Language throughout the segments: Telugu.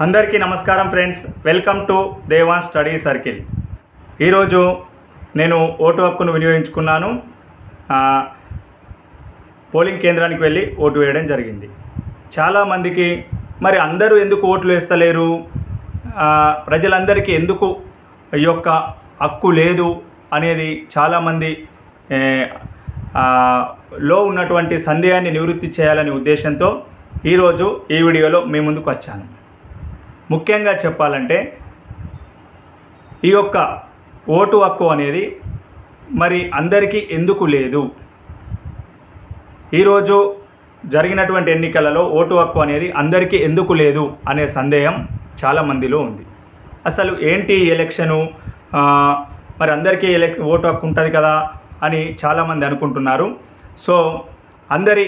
అందరికీ నమస్కారం friends, welcome to Devan study circle. ఈరోజు నేను ఓటు హక్కును వినియోగించుకున్నాను. పోలింగ్ కేంద్రానికి వెళ్ళి ఓటు వేయడం జరిగింది. చాలామందికి మరి అందరూ ఎందుకు ఓట్లు వేస్తలేరు, ప్రజలందరికీ ఎందుకు ఈ యొక్క హక్కు లేదు అనేది చాలామంది లో ఉన్నటువంటి సందేహాన్ని నివృత్తి చేయాలనే ఉద్దేశంతో ఈరోజు ఈ వీడియోలో మీ ముందుకు వచ్చాను. ముఖ్యంగా చెప్పాలంటే ఈ యొక్క ఓటు హక్కు అనేది మరి అందరికీ ఎందుకు లేదు, ఈరోజు జరిగినటువంటి ఎన్నికలలో ఓటు హక్కు అనేది అందరికీ ఎందుకు లేదు అనే సందేహం చాలామందిలో ఉంది. అసలు ఏంటి ఎలక్షను, మరి అందరికీ ఓటు హక్కు ఉంటుంది కదా అని చాలామంది అనుకుంటున్నారు. సో అందరి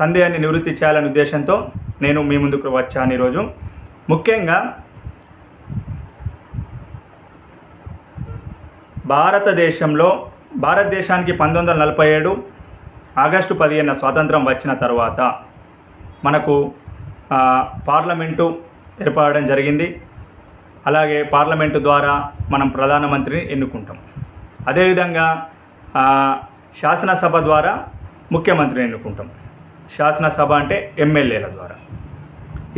సందేహాన్ని నివృత్తి చేయాలనే ఉద్దేశంతో నేను మీ ముందుకు వచ్చాను. ఈరోజు ముఖ్యంగా భారతదేశానికి 1947 ఆగస్టు 15 స్వాతంత్రం వచ్చిన తర్వాత మనకు పార్లమెంటు ఏర్పడడం జరిగింది. అలాగే పార్లమెంటు ద్వారా మనం ప్రధానమంత్రిని ఎన్నుకుంటాం. అదేవిధంగా శాసనసభ ద్వారా ముఖ్యమంత్రిని ఎన్నుకుంటాం. శాసనసభ అంటే ఎమ్మెల్యేల ద్వారా.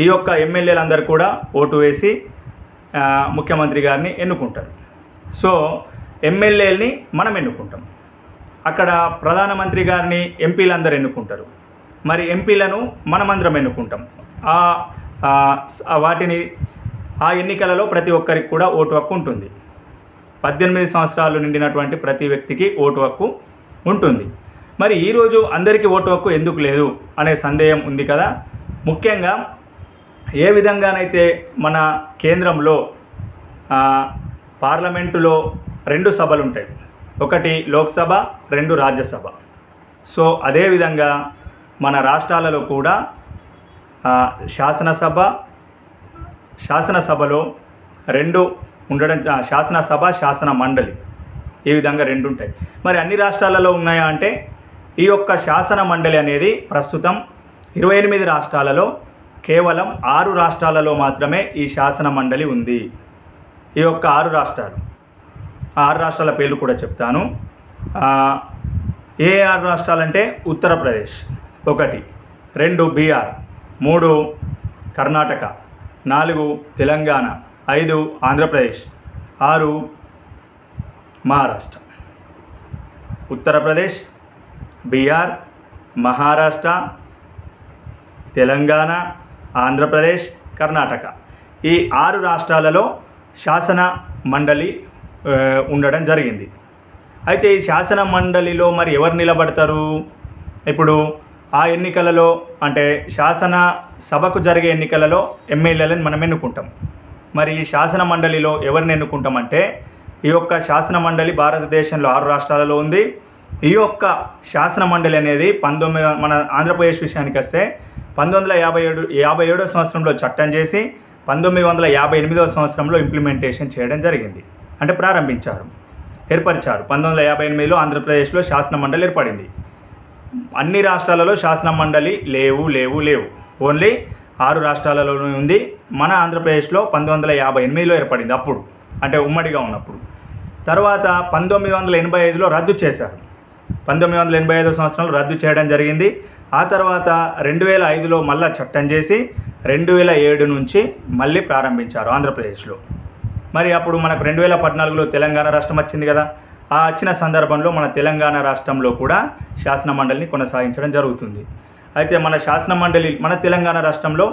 ఈ యొక్క ఎమ్మెల్యేలందరూ కూడా ఓటు వేసి ముఖ్యమంత్రి గారిని ఎన్నుకుంటారు. సో ఎమ్మెల్యేలని మనం ఎన్నుకుంటాం. అక్కడ ప్రధానమంత్రి గారిని ఎంపీలందరూ ఎన్నుకుంటారు. మరి ఎంపీలను మనమందరం ఎన్నుకుంటాం. ఆ ఎన్నికలలో ప్రతి ఒక్కరికి కూడా ఓటు హక్కు ఉంటుంది. 18 సంవత్సరాలు నిండినటువంటి ప్రతి వ్యక్తికి ఓటు హక్కు ఉంటుంది. మరి ఈరోజు అందరికీ ఓటు హక్కు ఎందుకు లేదు అనే సందేహం ఉంది కదా. ముఖ్యంగా ఏ విధంగానైతే మన కేంద్రంలో పార్లమెంటులో 2 సభలు ఉంటాయి, ఒకటి లోక్సభ, 2 రాజ్యసభ. సో అదేవిధంగా మన రాష్ట్రాలలో కూడా శాసనసభలో 2 ఉండడం, శాసనసభ, శాసన మండలి, ఈ విధంగా 2 ఉంటాయి. మరి అన్ని రాష్ట్రాలలో ఉన్నాయా అంటే ఈ యొక్క శాసన మండలి అనేది ప్రస్తుతం 28 రాష్ట్రాలలో కేవలం 6 రాష్ట్రాలలో మాత్రమే ఈ శాసన మండలి ఉంది. ఈ యొక్క 6 రాష్ట్రాల పేర్లు కూడా చెప్తాను. ఏ 6 రాష్ట్రాలంటే ఉత్తరప్రదేశ్ 1, 2 బీహార్, 3 కర్ణాటక, 4 తెలంగాణ, 5 ఆంధ్రప్రదేశ్, 6 మహారాష్ట్ర. ఉత్తరప్రదేశ్, బీహార్, మహారాష్ట్ర, తెలంగాణ, ఆంధ్రప్రదేశ్, కర్ణాటక, ఈ 6 రాష్ట్రాలలో శాసన మండలి ఉండడం జరిగింది. అయితే ఈ శాసన మండలిలో మరి ఎవరు నిలబడతారు? ఇప్పుడు ఆ ఎన్నికలలో అంటే శాసన సభకు జరిగే ఎన్నికలలో ఎమ్మెల్యేలను మనం ఎన్నుకుంటాం. మరి ఈ శాసన మండలిలో ఎవరిని ఎన్నుకుంటామంటే ఈ యొక్క శాసన మండలి భారతదేశంలో 6 రాష్ట్రాలలో ఉంది. ఈ యొక్క శాసన మండలి అనేది మన ఆంధ్రప్రదేశ్ విషయానికి వస్తే 1957 సంవత్సరంలో చట్టం చేసి 1958 సంవత్సరంలో ఇంప్లిమెంటేషన్ చేయడం జరిగింది. అంటే ఏర్పరిచారు. 1958లో ఆంధ్రప్రదేశ్లో శాసన మండలి ఏర్పడింది. అన్ని రాష్ట్రాలలో శాసన మండలి లేవు. ఓన్లీ 6 రాష్ట్రాలలోనే ఉంది. మన ఆంధ్రప్రదేశ్లో 1958లో ఏర్పడింది, అప్పుడు అంటే ఉమ్మడిగా ఉన్నప్పుడు. తర్వాత 1985లో రద్దు చేశారు. 1985 సంవత్సరంలో రద్దు చేయడం జరిగింది. ఆ తర్వాత 2005లో మళ్ళీ చట్టం చేసి 2007 నుంచి మళ్ళీ ప్రారంభించారు ఆంధ్రప్రదేశ్లో. మరి అప్పుడు మనకు 2014లో తెలంగాణ రాష్ట్రం వచ్చింది కదా. ఆ వచ్చిన సందర్భంలో మన తెలంగాణ రాష్ట్రంలో కూడా శాసన మండలిని కొనసాగించడం జరుగుతుంది. అయితే మన తెలంగాణ రాష్ట్రంలో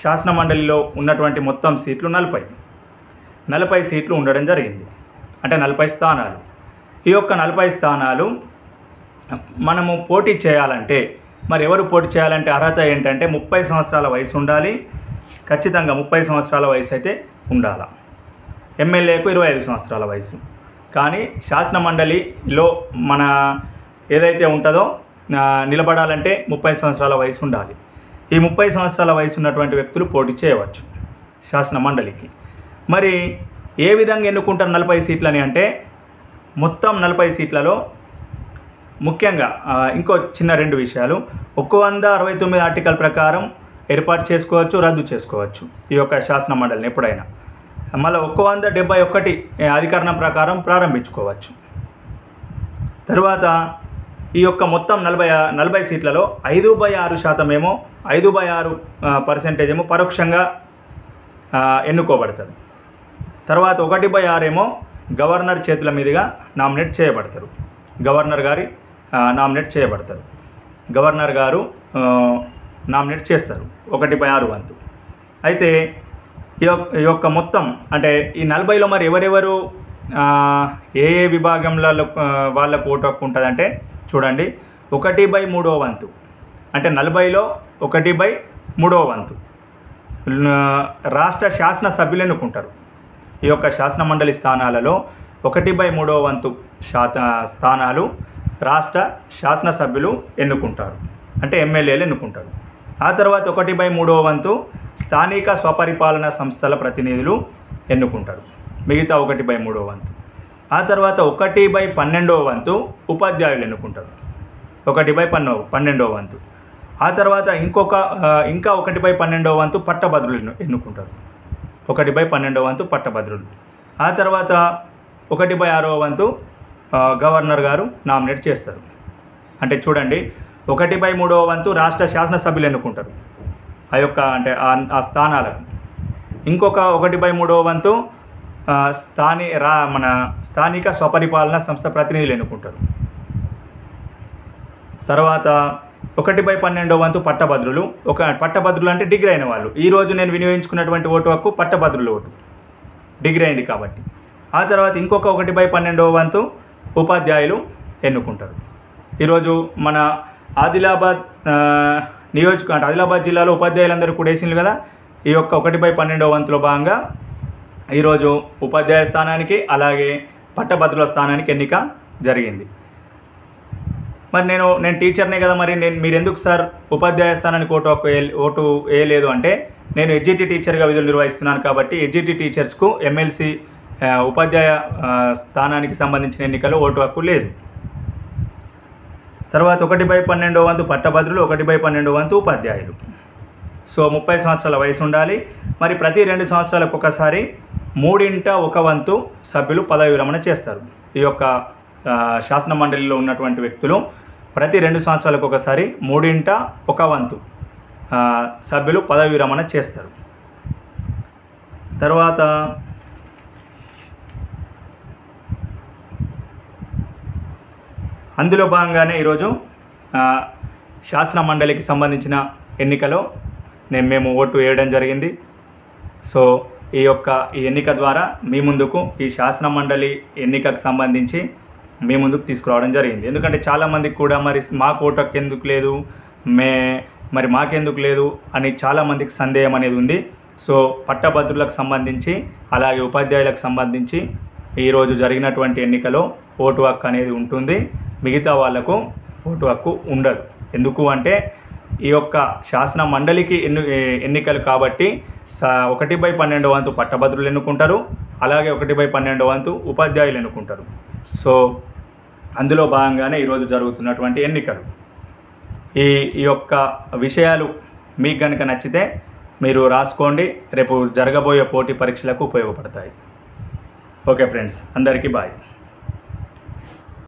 శాసన మండలిలో ఉన్నటువంటి మొత్తం సీట్లు 40 సీట్లు ఉండడం జరిగింది. అంటే 40 స్థానాలు. ఈ యొక్క 40 స్థానాలు మనము పోటీ చేయాలంటే మరి ఎవరు పోటీ చేయాలంటే అర్హత ఏంటంటే 30 సంవత్సరాల వయసు ఉండాలి. ఖచ్చితంగా 30 సంవత్సరాల వయసు అయితే ఉండాలి. ఎమ్మెల్యేకు 25 సంవత్సరాల వయసు. కానీ శాసన మండలిలో మన ఏదైతే ఉంటుందో నిలబడాలంటే 30 సంవత్సరాల వయసు ఉండాలి. ఈ 30 సంవత్సరాల వయసు ఉన్నటువంటి వ్యక్తులు పోటీ చేయవచ్చు శాసన మండలికి. మరి ఏ విధంగా ఎన్నుకుంటారు 40 సీట్లని అంటే మొత్తం 40 సీట్లలో ముఖ్యంగా ఇంకో చిన్న 2 విషయాలు. 169 ఆర్టికల్ ప్రకారం ఏర్పాటు చేసుకోవచ్చు, రద్దు చేసుకోవచ్చు ఈ యొక్క శాసన మండలిని ఎప్పుడైనా. మళ్ళీ 171 అధికరణం ప్రకారం ప్రారంభించుకోవచ్చు. తర్వాత ఈ యొక్క మొత్తం 40 సీట్లలో 5/6% ఏమో 5/6% ఏమో పరోక్షంగా ఎన్నుకోబడతారు. తర్వాత 1/6 ఏమో గవర్నర్ చేతుల మీదుగా నామినేట్ చేయబడతారు. గవర్నర్ గారు గవర్నర్ గారు నామినేట్ చేస్తారు 1/6 వంతు. అయితే ఈ యొక్క మొత్తం అంటే ఈ 40లో మరి ఎవరెవరు ఏ విభాగంలో వాళ్ళకు ఓటు హక్కు ఉంటుందంటే చూడండి, 1/3 వంతు అంటే 40లో 1/3 వంతు రాష్ట్ర శాసన సభ్యులు ఎన్నుకుంటారు. ఈ యొక్క శాసన మండలి స్థానాలలో 1/3 వంతు స్థానాలు రాష్ట్ర శాసనసభ్యులు ఎన్నుకుంటారు, అంటే ఎమ్మెల్యేలు ఎన్నుకుంటారు. ఆ తర్వాత 1/3 వంతు స్థానిక స్వపరిపాలన సంస్థల ప్రతినిధులు ఎన్నుకుంటారు, మిగతా 1/3 వంతు. ఆ తర్వాత 1/12 వంతు ఉపాధ్యాయులు ఎన్నుకుంటారు, 1/12 వంతు. ఆ తర్వాత ఇంకా 1/12 వంతు పట్టభద్రులు ఎన్నుకుంటారు, 1/12 వంతు పట్టభద్రులు. ఆ తర్వాత 1/6 వంతు గవర్నర్ గారు నామినేట్ చేస్తారు. అంటే చూడండి, 1/3 వంతు రాష్ట్ర శాసనసభ్యులు ఎన్నుకుంటారు ఆ స్థానాలకు. ఇంకొక 1/3 వంతు మన స్థానిక స్వపరిపాలన సంస్థ ప్రతినిధులు ఎన్నుకుంటారు. తర్వాత 1/12 వంతు పట్టభద్రులు. పట్టభద్రులు అంటే డిగ్రీ అయిన వాళ్ళు. ఈరోజు నేను వినియోగించుకున్నటువంటి ఓటు హక్కు పట్టభద్రుల ఓటు, డిగ్రీ అయింది కాబట్టి. ఆ తర్వాత ఇంకొక 1/12 వంతు ఉపాధ్యాయులు ఎన్నుకుంటారు. ఈరోజు మన ఆదిలాబాద్ ఆదిలాబాద్ జిల్లాలో ఉపాధ్యాయులందరూ కూడా వేసిండ్రు కదా. ఈ యొక్క 1/12 వంతులో భాగంగా ఈరోజు ఉపాధ్యాయ స్థానానికి అలాగే పట్టభద్రుల స్థానానికి ఎన్నిక జరిగింది. మరి నేను టీచర్నే కదా, మరి మీరు ఎందుకు సార్ ఉపాధ్యాయ స్థానానికి ఓటు వేయలేదు అంటే, నేను ఎడ్జిటి టీచర్గా విధులు నిర్వహిస్తున్నాను కాబట్టి ఎడ్జిటి టీచర్స్కు ఎమ్మెల్సీ ఉపాధ్యాయ స్థానానికి సంబంధించిన ఎన్నికలో ఓటు హక్కు లేదు. తర్వాత 1/12 వంతు పట్టభద్రులు, 1/12 వంతు ఉపాధ్యాయులు. సో 30 సంవత్సరాల వయసు ఉండాలి. మరి ప్రతి 2 సంవత్సరాలకు ఒకసారి 3/1 వంతు సభ్యులు పదవి విరమణ చేస్తారు. ఈ యొక్క శాసన మండలిలో ఉన్నటువంటి వ్యక్తులు ప్రతి 2 సంవత్సరాలకు ఒకసారి 3/1 వంతు సభ్యులు పదవి విరమణ చేస్తారు. తర్వాత అందులో భాగంగానే ఈరోజు శాసన మండలికి సంబంధించిన ఎన్నికలో మేము ఓటు వేయడం జరిగింది. సో ఈ ఎన్నిక ద్వారా మీ ముందుకు ఈ శాసన మండలి ఎన్నికకు సంబంధించి మీ ముందుకు తీసుకురావడం జరిగింది. ఎందుకంటే చాలామందికి కూడా మరి మాకు ఓటు హక్కు ఎందుకు లేదు, మరి మాకెందుకు లేదు అని చాలామందికి సందేహం అనేది ఉంది. సో పట్టభద్రులకు సంబంధించి అలాగే ఉపాధ్యాయులకు సంబంధించి ఈరోజు జరిగినటువంటి ఎన్నికలో ఓటు హక్కు అనేది ఉంటుంది, మిగతా వాళ్లకు ఓటు హక్కు ఉండదు. ఎందుకు అంటే ఈ యొక్క శాసన మండలికి ఎన్నికలు కాబట్టి 1/12 వంతు పట్టభద్రులు ఎన్నుకుంటారు, అలాగే 1/12 వంతు ఉపాధ్యాయులు ఎన్నుకుంటారు. సో అందులో భాగంగానే ఈరోజు జరుగుతున్నటువంటి ఎన్నికలు. ఈ యొక్క విషయాలు మీకు కనుక నచ్చితే మీరు రాసుకోండి, రేపు జరగబోయే పోటీ పరీక్షలకు ఉపయోగపడతాయి. ఓకే ఫ్రెండ్స్, అందరికీ బాయ్.